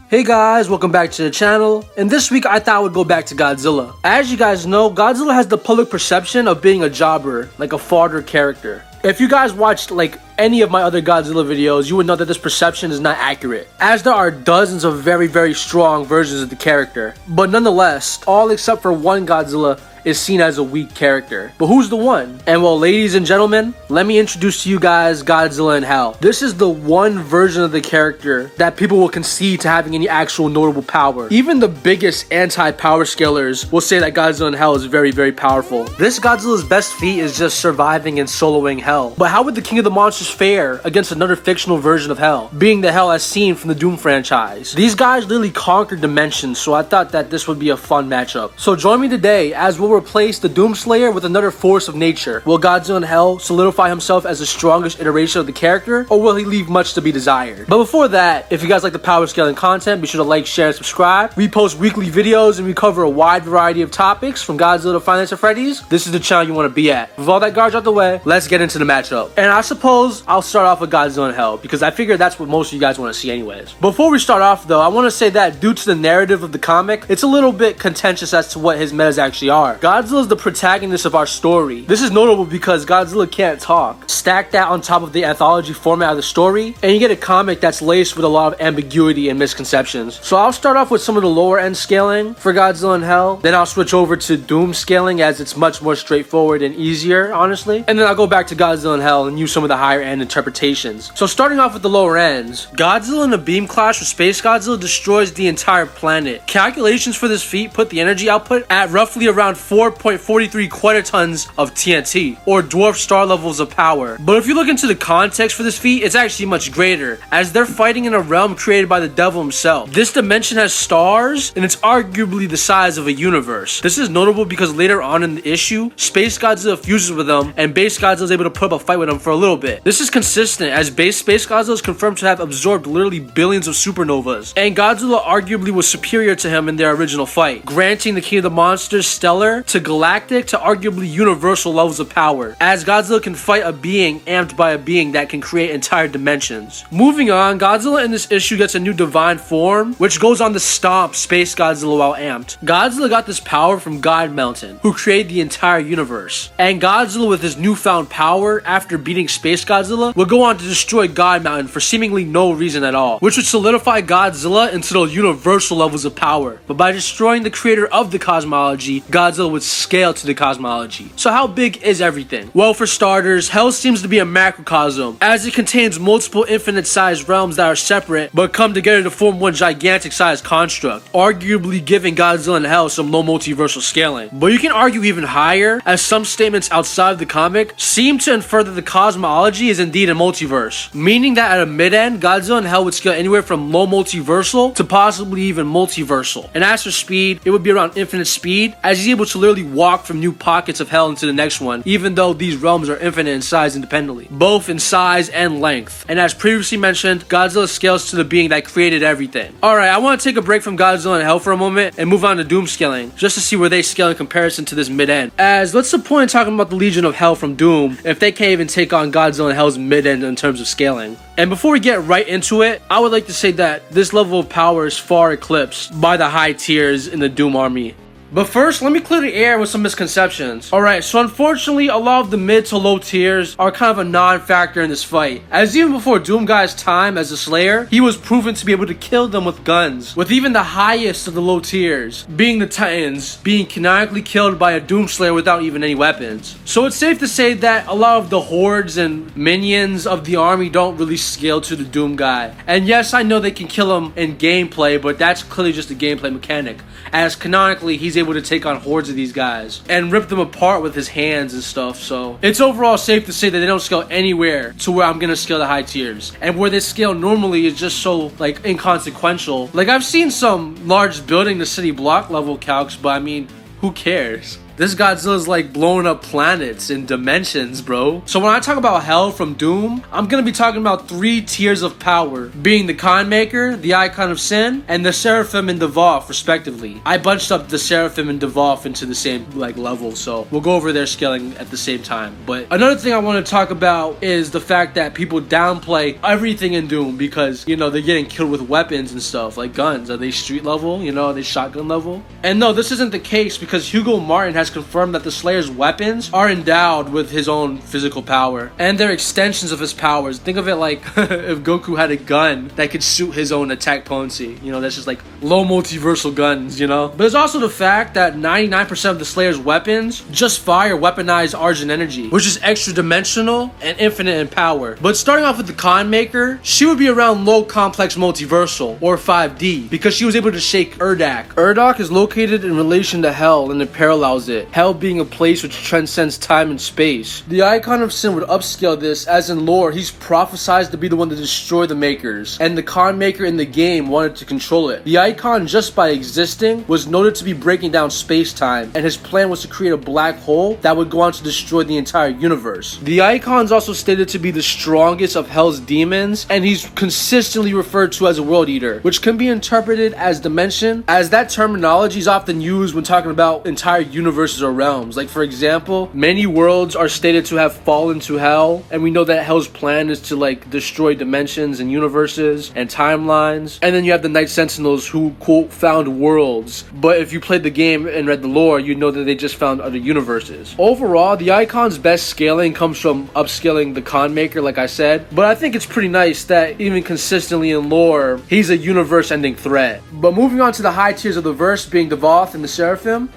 Hey guys, welcome back to the channel, and this week I thought I would go back to Godzilla. As you guys know, Godzilla has the public perception of being a jobber, like a fodder character. If you guys watched any of my other Godzilla videos, you would know that this perception is not accurate, as there are dozens of very strong versions of the character. But nonetheless, all except for one Godzilla is seen as a weak character. But who's the one? And well, ladies and gentlemen, let me introduce to you guys Godzilla in Hell. This is the one version of the character that people will concede to having any actual notable power. Even the biggest anti-power scalers will say that Godzilla in Hell is very powerful. This Godzilla's best feat is just surviving and soloing Hell. But how would the King of the Monsters fare against another fictional version of Hell, being the Hell as seen from the Doom franchise? These guys literally conquered dimensions, so I thought that this would be a fun matchup. So join me today as we'll replace the Doomslayer with another force of nature. Will Godzilla in Hell solidify himself as the strongest iteration of the character, or will he leave much to be desired? But before that, if you guys like the power scaling content, be sure to like, share, and subscribe. We post weekly videos and we cover a wide variety of topics from Godzilla to Five Nights at Freddy's. This is the channel you want to be at. With all that garbage out the way, let's get into the matchup. And I suppose I'll start off with Godzilla in Hell, because I figure that's what most of you guys want to see anyways. Before we start off though, I want to say that due to the narrative of the comic, it's a little bit contentious as to what his metas actually are. Godzilla is the protagonist of our story. This is notable because Godzilla can't talk. Stack that on top of the anthology format of the story, and you get a comic that's laced with a lot of ambiguity and misconceptions. So I'll start off with some of the lower end scaling for Godzilla in Hell, then I'll switch over to Doom scaling as it's much more straightforward and easier, honestly, and then I'll go back to Godzilla in Hell and use some of the higher end interpretations. So starting off with the lower ends, Godzilla in a beam clash with Space Godzilla destroys the entire planet. Calculations for this feat put the energy output at roughly around 4.43 quintillions of TNT, or dwarf star levels of power. But if you look into the context for this feat, it's actually much greater, as they're fighting in a realm created by the devil himself. This dimension has stars, and it's arguably the size of a universe. This is notable because later on in the issue, Space Godzilla fuses with them, and Base Godzilla is able to put up a fight with them for a little bit. This is consistent, as Space Godzilla is confirmed to have absorbed literally billions of supernovas, and Godzilla arguably was superior to him in their original fight, granting the King of the Monsters stellar to galactic to arguably universal levels of power, as Godzilla can fight a being amped by a being that can create entire dimensions. Moving on, Godzilla in this issue gets a new divine form, which goes on to stomp Space Godzilla while amped. Godzilla got this power from God Mountain, who created the entire universe, and Godzilla with his newfound power after beating Space Godzilla would go on to destroy God Mountain for seemingly no reason at all, which would solidify Godzilla into the universal levels of power. But by destroying the creator of the cosmology, Godzilla would scale to the cosmology. So how big is everything? Well, for starters, Hell seems to be a macrocosm, as it contains multiple infinite-sized realms that are separate but come together to form one gigantic-sized construct, arguably giving Godzilla in Hell some low multiversal scaling. But you can argue even higher, as some statements outside of the comic seem to infer that the cosmology is indeed a multiverse, meaning that at a mid-end, Godzilla in Hell would scale anywhere from low multiversal to possibly even multiversal. And as for speed, it would be around infinite speed, as he's able to literally walk from new pockets of Hell into the next one, even though these realms are infinite in size independently, both in size and length. And as previously mentioned, Godzilla scales to the being that created everything. Alright, I want to take a break from Godzilla in Hell for a moment and move on to Doom scaling, just to see where they scale in comparison to this mid-end. As what's the point in talking about the Legion of Hell from Doom if they can't even take on Godzilla in Hell's mid-end in terms of scaling? And before we get right into it, I would like to say that this level of power is far eclipsed by the high tiers in the Doom army. But first, let me clear the air with some misconceptions. Alright, so unfortunately, a lot of the mid to low tiers are kind of a non-factor in this fight, as even before Doom Guy's time as a Slayer, he was proven to be able to kill them with guns, with even the highest of the low tiers, being the Titans, being canonically killed by a Doom Slayer without even any weapons. So it's safe to say that a lot of the hordes and minions of the army don't really scale to the Doom Guy. And yes, I know they can kill him in gameplay, but that's clearly just a gameplay mechanic, as canonically he's able to take on hordes of these guys and rip them apart with his hands and stuff. So it's overall safe to say that they don't scale anywhere to where I'm gonna scale the high tiers, and where they scale normally is just so inconsequential. I've seen some large building to city block level calcs, but I mean, who cares? This Godzilla's like blowing up planets and dimensions, bro. So when I talk about Hell from Doom, I'm gonna be talking about 3 tiers of power, being the Khan Maker, the Icon of Sin, and the Seraphim and Devoth, respectively. I bunched up the Seraphim and Devoth into the same like level, so we'll go over their scaling at the same time. But another thing I want to talk about is the fact that people downplay everything in Doom because, you know, they're getting killed with weapons and stuff, like guns. Are they street level? You know, are they shotgun level? And no, this isn't the case because Hugo Martin has confirmed that the Slayer's weapons are endowed with his own physical power, and they're extensions of his powers. Think of it like if Goku had a gun that could shoot his own attack potency. You know, that's just like low multiversal guns, you know? But there's also the fact that 99% of the Slayer's weapons just fire weaponized Argent energy, which is extra dimensional and infinite in power. But starting off with the Khan Maker, she would be around low complex multiversal, or 5D, because she was able to shake Urdak. Urdak is located in relation to Hell and it parallels it, Hell being a place which transcends time and space. The Icon of Sin would upscale this, as in lore, he's prophesized to be the one to destroy the Makers, and the Khan Maker in the game wanted to control it. The Icon, just by existing, was noted to be breaking down space-time, and his plan was to create a black hole that would go on to destroy the entire universe. The Icon's also stated to be the strongest of Hell's demons, and he's consistently referred to as a World Eater, which can be interpreted as dimension, as that terminology is often used when talking about entire universes or realms. Like, for example, many worlds are stated to have fallen to Hell, and we know that Hell's plan is to like destroy dimensions and universes and timelines. And then you have the Night Sentinels who, quote, found worlds, but if you played the game and read the lore, you'd know that they just found other universes. Overall, the Icon's best scaling comes from upscaling the Khan Maker, like I said, but I think it's pretty nice that even consistently in lore, he's a universe-ending threat. But moving on to the high tiers of the verse, being Devoth and the Seraphim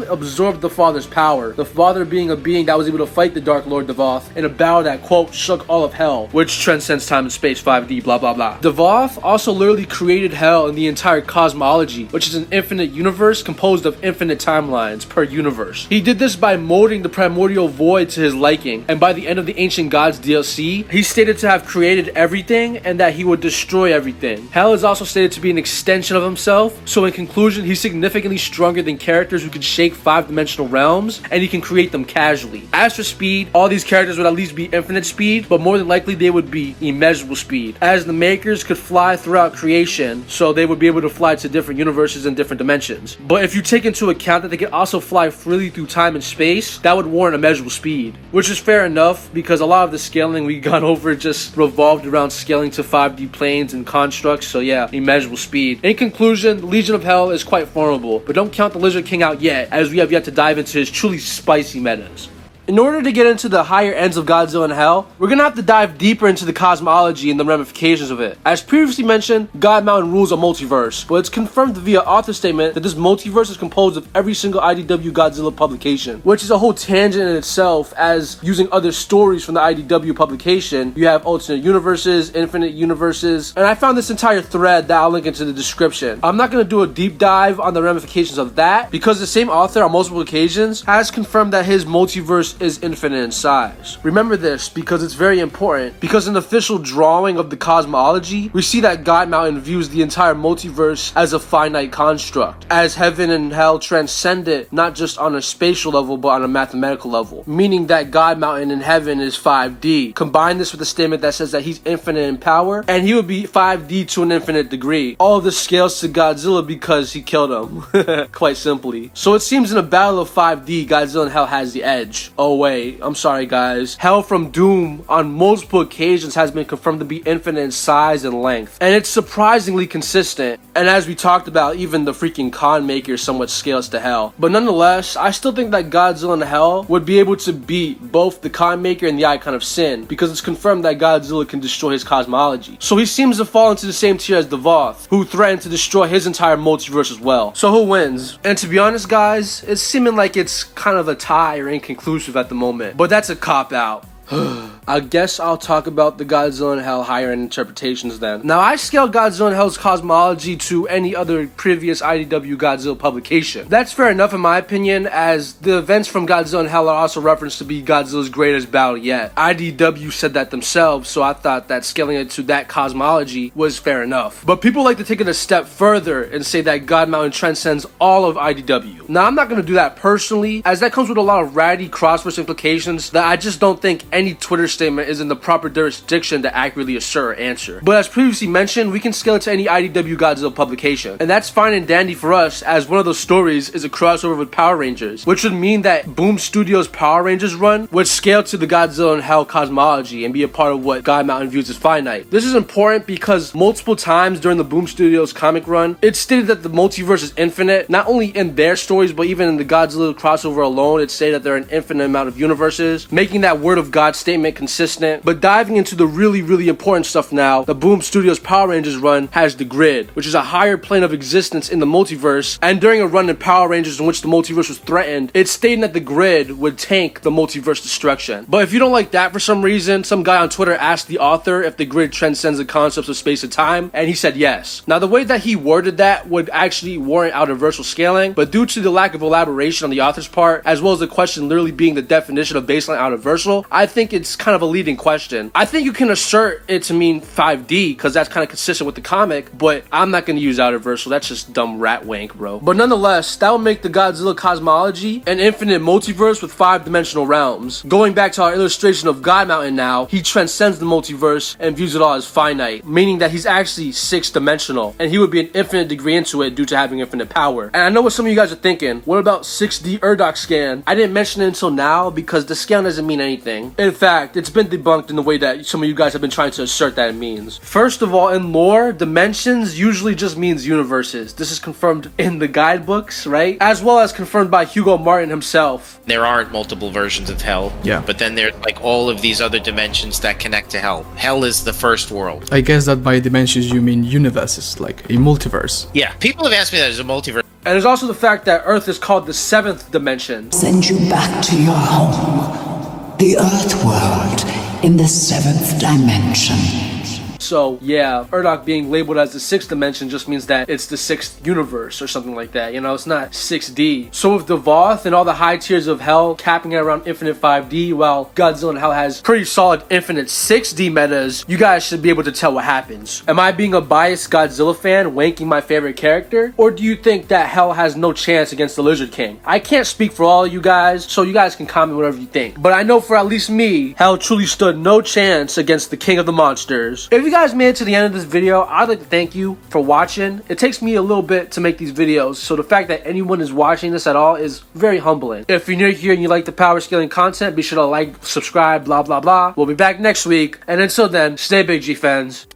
absorbed the Father's power, the Father being a being that was able to fight the Dark Lord Devoth in a battle that, quote, shook all of Hell, which transcends time and space, 5D, blah blah blah. Devoth also literally created Hell and the entire cosmology, which is an infinite universe composed of infinite timelines per universe. He did this by molding the primordial void to his liking, and by the end of the Ancient Gods DLC, he's stated to have created everything and that he would destroy everything. Hell is also stated to be an extension of himself, so in conclusion, he's significantly stronger than characters who can shake 5-dimensional realms, and he can create them casually. As for speed, all these characters would at least be infinite speed, but more than likely they would be immeasurable speed, as the Makers could fly throughout creation, so they would be able to fly to different universes and different dimensions. But if you take into account that they could also fly freely through time and space, that would warrant immeasurable speed, which is fair enough because a lot of the scaling we got over just revolved around scaling to 5D planes and constructs, so yeah, immeasurable speed. In conclusion, Legion of Hell is quite formidable, but don't count the Lizard King out yet, as we have yet to dive into his truly spicy metas. In order to get into the higher ends of Godzilla and Hell, we're gonna have to dive deeper into the cosmology and the ramifications of it. As previously mentioned, God Mountain rules a multiverse, but it's confirmed via author statement that this multiverse is composed of every single IDW Godzilla publication, which is a whole tangent in itself, as using other stories from the IDW publication, you have alternate universes, infinite universes, and I found this entire thread that I'll link into the description. I'm not gonna do a deep dive on the ramifications of that, because the same author on multiple occasions has confirmed that his multiverse is infinite in size. Remember this because it's very important, because in the official drawing of the cosmology, we see that God Mountain views the entire multiverse as a finite construct, as heaven and hell transcend it not just on a spatial level but on a mathematical level, meaning that God Mountain in heaven is 5D. Combine this with a statement that says that he's infinite in power, and he would be 5D to an infinite degree. All of this scales to Godzilla because he killed him, quite simply. So it seems in a battle of 5D, Godzilla and Hell has the edge. Oh wait, I'm sorry guys. Hell from Doom on multiple occasions has been confirmed to be infinite in size and length, and it's surprisingly consistent. And as we talked about, even the freaking Khan Maker somewhat scales to Hell. But nonetheless, I still think that Godzilla and Hell would be able to beat both the Khan Maker and the Icon of Sin, because it's confirmed that Godzilla can destroy his cosmology. So he seems to fall into the same tier as Devoth, who threatened to destroy his entire multiverse as well. So who wins? And to be honest guys, it's seeming like it's kind of a tie or inconclusive at the moment, but that's a cop-out. I guess I'll talk about the Godzilla and Hell higher end interpretations then. Now, I scale Godzilla and Hell's cosmology to any other previous IDW Godzilla publication. That's fair enough in my opinion, as the events from Godzilla and Hell are also referenced to be Godzilla's greatest battle yet. IDW said that themselves, so I thought that scaling it to that cosmology was fair enough. But people like to take it a step further and say that God Mountain transcends all of IDW. Now, I'm not going to do that personally, as that comes with a lot of ratty crossverse implications that I just don't think any Twitter statement is in the proper jurisdiction to accurately assert or answer. But as previously mentioned, we can scale it to any IDW Godzilla publication, and that's fine and dandy for us, as one of those stories is a crossover with Power Rangers, which would mean that Boom Studios' Power Rangers run would scale to the Godzilla and Hell cosmology and be a part of what God Mountain views as finite. This is important because multiple times during the Boom Studios comic run, it's stated that the multiverse is infinite, not only in their stories, but even in the Godzilla crossover alone, it's stated that there are an infinite amount of universes, making that word of God statement consistent. But diving into the really important stuff now, the Boom Studios Power Rangers run has the Grid, which is a higher plane of existence in the multiverse, and during a run in Power Rangers in which the multiverse was threatened, it's stating that the Grid would tank the multiverse destruction. But if you don't like that for some reason, some guy on Twitter asked the author if the Grid transcends the concepts of space and time, and he said yes. Now, the way that he worded that would actually warrant out-universal scaling, but due to the lack of elaboration on the author's part, as well as the question literally being the definition of baseline out-universal, I think it's kind of a leading question. I think you can assert it to mean 5D, because that's kind of consistent with the comic, but I'm not going to use out-universal. That's just dumb rat wank, bro. But nonetheless, that would make the Godzilla cosmology an infinite multiverse with 5-dimensional realms. Going back to our illustration of God Mountain now, he transcends the multiverse and views it all as finite, meaning that he's actually 6-dimensional, and he would be an infinite degree into it due to having infinite power. And I know what some of you guys are thinking, what about 6D Urdok scan? I didn't mention it until now because the scale doesn't mean anything. In fact, it's been debunked in the way that some of you guys have been trying to assert that it means. First of all, in lore, dimensions usually just means universes. This is confirmed in the guidebooks, right? As well as confirmed by Hugo Martin himself. There aren't multiple versions of Hell. Yeah. But then there's like all of these other dimensions that connect to Hell. Hell is the first world. I guess that by dimensions you mean universes, like a multiverse. Yeah, people have asked me that as a multiverse. And there's also the fact that Earth is called the 7th dimension. Send you back to your home, the Earth world in the 7th dimension. So yeah, Urdok being labeled as the 6th dimension just means that it's the 6th universe or something like that. You know, it's not 6D. So with Devoth and all the high tiers of Hell capping it around infinite 5D, while Godzilla and Hell has pretty solid infinite 6D metas, you guys should be able to tell what happens. Am I being a biased Godzilla fan, wanking my favorite character? Or do you think that Hell has no chance against the Lizard King? I can't speak for all of you guys, so you guys can comment whatever you think. But I know for at least me, Hell truly stood no chance against the King of the Monsters. If you guys made it to the end of this video, I'd like to thank you for watching. It takes me a little bit to make these videos, so the fact that anyone is watching this at all is very humbling. If you're new here and you like the power scaling content, be sure to like, subscribe, blah blah blah. We'll be back next week, and until then, stay big, G fans.